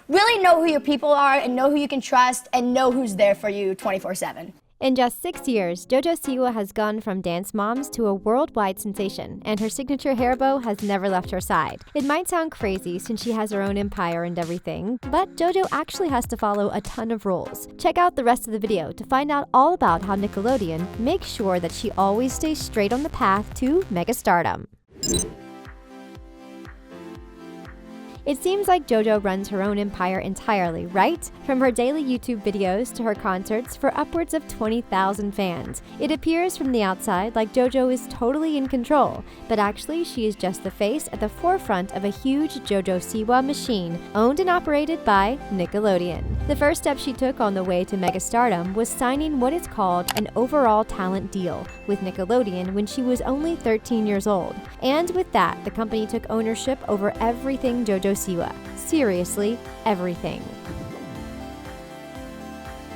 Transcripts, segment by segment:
Really know who your people are and know who you can trust and know who's there for you 24/7. In just 6 years, Jojo Siwa has gone from dance moms to a worldwide sensation, and her signature hair bow has never left her side. It might sound crazy since she has her own empire and everything, but Jojo actually has to follow a ton of rules. Check out the rest of the video to find out all about how Nickelodeon makes sure that she always stays straight on the path to megastardom. It seems like Jojo runs her own empire entirely, right? From her daily YouTube videos to her concerts for upwards of 20,000 fans. It appears from the outside like Jojo is totally in control, but actually she is just the face at the forefront of a huge Jojo Siwa machine owned and operated by Nickelodeon. The first step she took on the way to megastardom was signing what is called an overall talent deal with Nickelodeon when she was only 13 years old. And with that, the company took ownership over everything Jojo Siwa. Seriously, everything.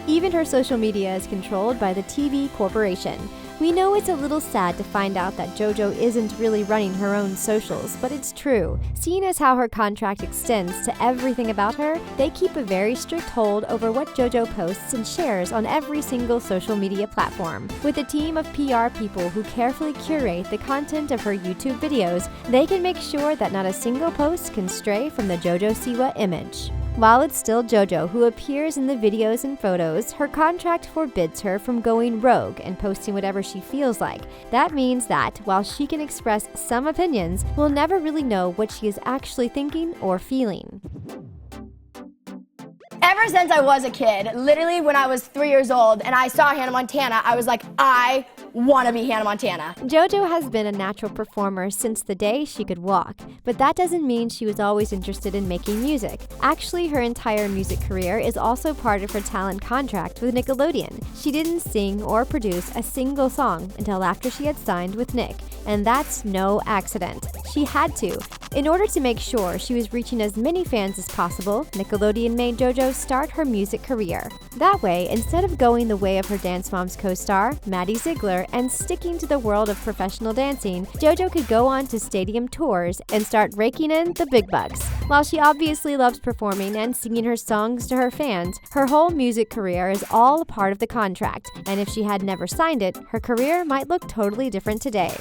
Even her social media is controlled by the TV corporation. We know it's a little sad to find out that Jojo isn't really running her own socials, but it's true. Seeing as how her contract extends to everything about her, they keep a very strict hold over what Jojo posts and shares on every single social media platform. With a team of PR people who carefully curate the content of her YouTube videos, they can make sure that not a single post can stray from the Jojo Siwa image. While it's still Jojo who appears in the videos and photos, her contract forbids her from going rogue and posting whatever she feels like. That means that, while she can express some opinions, we'll never really know what she is actually thinking or feeling. Ever since I was a kid, literally when I was 3 years old and I saw Hannah Montana, I was like, I want to be Hannah Montana. Jojo has been a natural performer since the day she could walk, but that doesn't mean she was always interested in making music. Actually, her entire music career is also part of her talent contract with Nickelodeon. She didn't sing or produce a single song until after she had signed with Nick, and that's no accident. She had to. In order to make sure she was reaching as many fans as possible, Nickelodeon made Jojo start her music career. That way, instead of going the way of her Dance Moms co-star, Maddie Ziegler, and sticking to the world of professional dancing, Jojo could go on to stadium tours and start raking in the big bucks. While she obviously loves performing and singing her songs to her fans, her whole music career is all a part of the contract, and if she had never signed it, her career might look totally different today.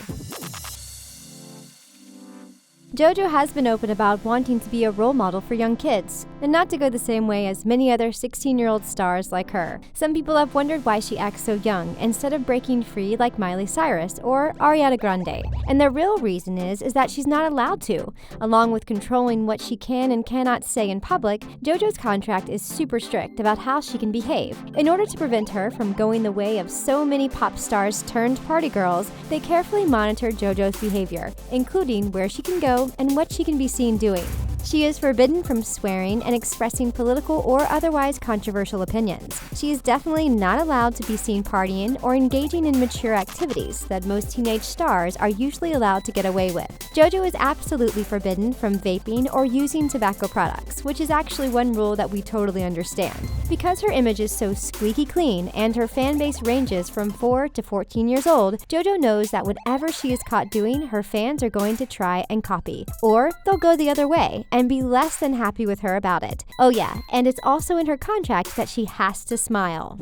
Jojo has been open about wanting to be a role model for young kids, and not to go the same way as many other 16-year-old stars like her. Some people have wondered why she acts so young instead of breaking free like Miley Cyrus or Ariana Grande. And the real reason is that she's not allowed to. Along with controlling what she can and cannot say in public, Jojo's contract is super strict about how she can behave. In order to prevent her from going the way of so many pop stars turned party girls, they carefully monitor Jojo's behavior, including where she can go and what she can be seen doing. She is forbidden from swearing and expressing political or otherwise controversial opinions. She is definitely not allowed to be seen partying or engaging in mature activities that most teenage stars are usually allowed to get away with. Jojo is absolutely forbidden from vaping or using tobacco products, which is actually one rule that we totally understand. Because her image is so squeaky clean and her fan base ranges from 4 to 14 years old, Jojo knows that whatever she is caught doing, her fans are going to try and copy. Or they'll go the other way and be less than happy with her about it. Oh yeah, and it's also in her contract that she has to smile.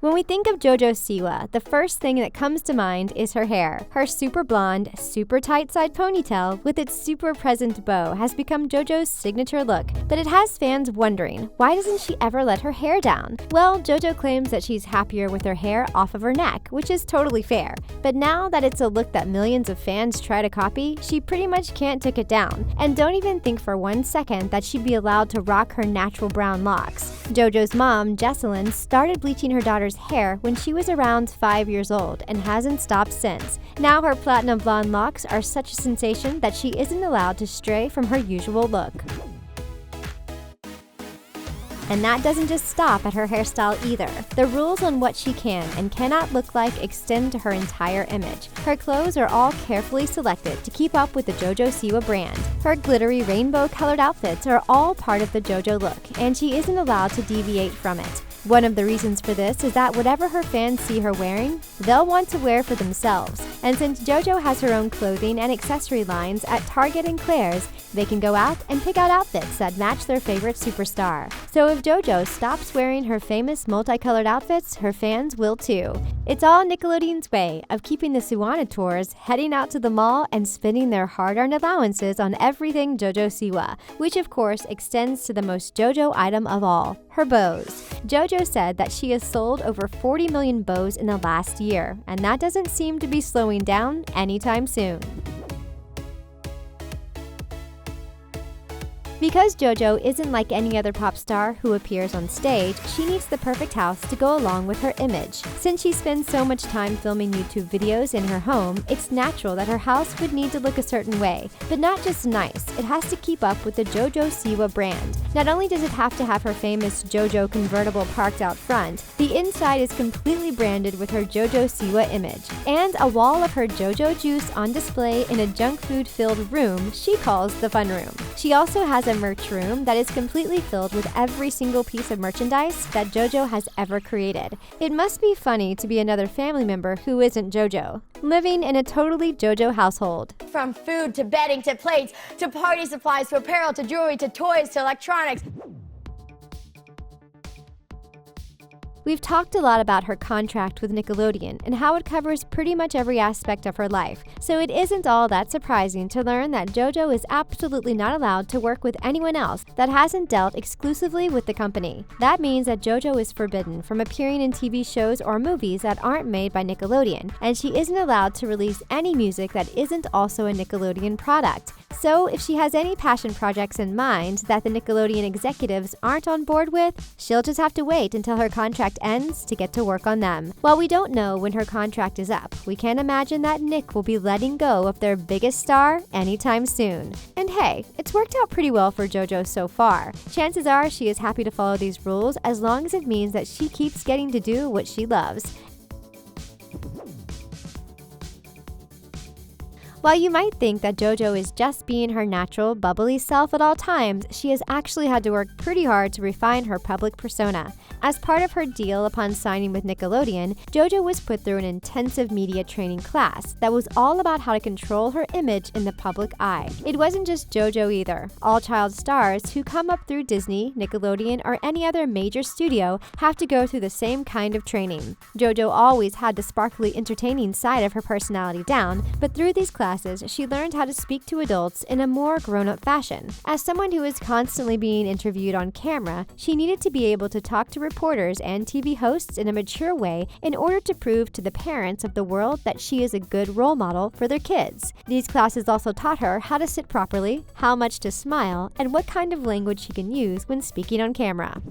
When we think of Jojo Siwa, the first thing that comes to mind is her hair. Her super blonde, super tight side ponytail with its super present bow has become Jojo's signature look, but it has fans wondering, why doesn't she ever let her hair down? Well, Jojo claims that she's happier with her hair off of her neck, which is totally fair. But now that it's a look that millions of fans try to copy, she pretty much can't take it down. And don't even think for 1 second that she'd be allowed to rock her natural brown locks. Jojo's mom, Jesselyn, started bleaching her daughter's hair when she was around 5 years old and hasn't stopped since. Now her platinum blonde locks are such a sensation that she isn't allowed to stray from her usual look. And that doesn't just stop at her hairstyle either. The rules on what she can and cannot look like extend to her entire image. Her clothes are all carefully selected to keep up with the Jojo Siwa brand. Her glittery rainbow-colored outfits are all part of the Jojo look, and she isn't allowed to deviate from it. One of the reasons for this is that whatever her fans see her wearing, they'll want to wear for themselves. And since JoJo has her own clothing and accessory lines at Target and Claire's, they can go out and pick out outfits that match their favorite superstar. So if JoJo stops wearing her famous multicolored outfits, her fans will too. It's all Nickelodeon's way of keeping the Suwana heading out to the mall and spending their hard-earned allowances on everything Jojo Siwa, which of course extends to the most JoJo item of all, her bows. JoJo said that she has sold over 40 million bows in the last year, and that doesn't seem to be slowing down anytime soon. Because JoJo isn't like any other pop star who appears on stage, she needs the perfect house to go along with her image. Since she spends so much time filming YouTube videos in her home, it's natural that her house would need to look a certain way. But not just nice, it has to keep up with the Jojo Siwa brand. Not only does it have to have her famous JoJo convertible parked out front, the inside is completely branded with her Jojo Siwa image. And a wall of her JoJo juice on display in a junk food-filled room she calls the fun room. She also has a merch room that is completely filled with every single piece of merchandise that JoJo has ever created. It must be funny to be another family member who isn't JoJo, living in a totally JoJo household. From food to bedding to plates to party supplies to apparel to jewelry to toys to electronics. We've talked a lot about her contract with Nickelodeon and how it covers pretty much every aspect of her life, so it isn't all that surprising to learn that JoJo is absolutely not allowed to work with anyone else that hasn't dealt exclusively with the company. That means that JoJo is forbidden from appearing in TV shows or movies that aren't made by Nickelodeon, and she isn't allowed to release any music that isn't also a Nickelodeon product. So if she has any passion projects in mind that the Nickelodeon executives aren't on board with, she'll just have to wait until her contract ends to get to work on them. While we don't know when her contract is up, we can't imagine that Nick will be letting go of their biggest star anytime soon. And hey, it's worked out pretty well for JoJo so far. Chances are she is happy to follow these rules as long as it means that she keeps getting to do what she loves. While you might think that JoJo is just being her natural, bubbly self at all times, she has actually had to work pretty hard to refine her public persona. As part of her deal upon signing with Nickelodeon, JoJo was put through an intensive media training class that was all about how to control her image in the public eye. It wasn't just JoJo either. All child stars who come up through Disney, Nickelodeon, or any other major studio have to go through the same kind of training. JoJo always had the sparkly, entertaining side of her personality down, but through these classes, she learned how to speak to adults in a more grown-up fashion. As someone who is constantly being interviewed on camera, she needed to be able to talk to reporters and TV hosts in a mature way in order to prove to the parents of the world that she is a good role model for their kids. These classes also taught her how to sit properly, how much to smile, and what kind of language she can use when speaking on camera.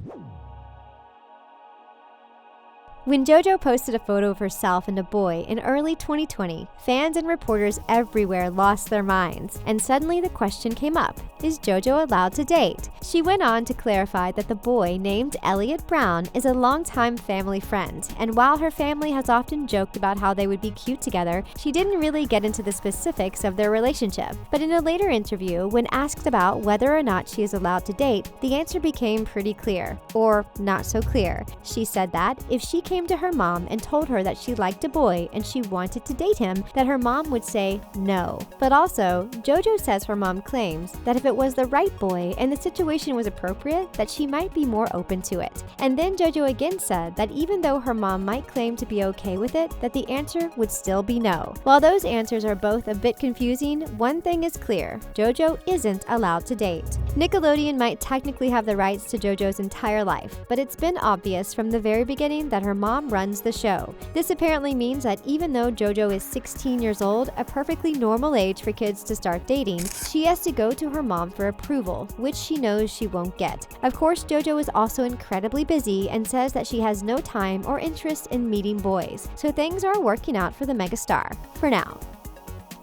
When JoJo posted a photo of herself and a boy in early 2020, fans and reporters everywhere lost their minds, and suddenly the question came up, is JoJo allowed to date? She went on to clarify that the boy, named Elliot Brown, is a longtime family friend, and while her family has often joked about how they would be cute together, she didn't really get into the specifics of their relationship. But in a later interview, when asked about whether or not she is allowed to date, the answer became pretty clear, or not so clear. She said that if she came to her mom and told her that she liked a boy and she wanted to date him, that her mom would say no. But also, JoJo says her mom claims that if it was the right boy and the situation was appropriate, that she might be more open to it. And then JoJo again said that even though her mom might claim to be okay with it, that the answer would still be no. While those answers are both a bit confusing, one thing is clear, JoJo isn't allowed to date. Nickelodeon might technically have the rights to JoJo's entire life, but it's been obvious from the very beginning that her mom runs the show. This apparently means that even though JoJo is 16 years old, a perfectly normal age for kids to start dating, she has to go to her mom for approval, which she knows she won't get. Of course, JoJo is also incredibly busy and says that she has no time or interest in meeting boys, so things are working out for the megastar, for now.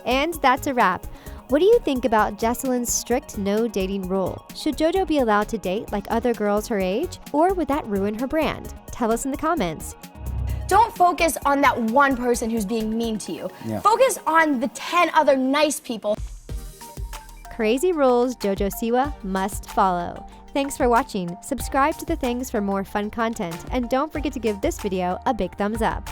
And that's a wrap. What do you think about Jesselyn's strict no dating rule? Should JoJo be allowed to date like other girls her age, or would that ruin her brand? Tell us in the comments. Don't focus on that one person who's being mean to you. Yeah. Focus on the 10 other nice people. Crazy rules Jojo Siwa must follow. Thanks for watching. Subscribe to The Things for more fun content, and don't forget to give this video a big thumbs up.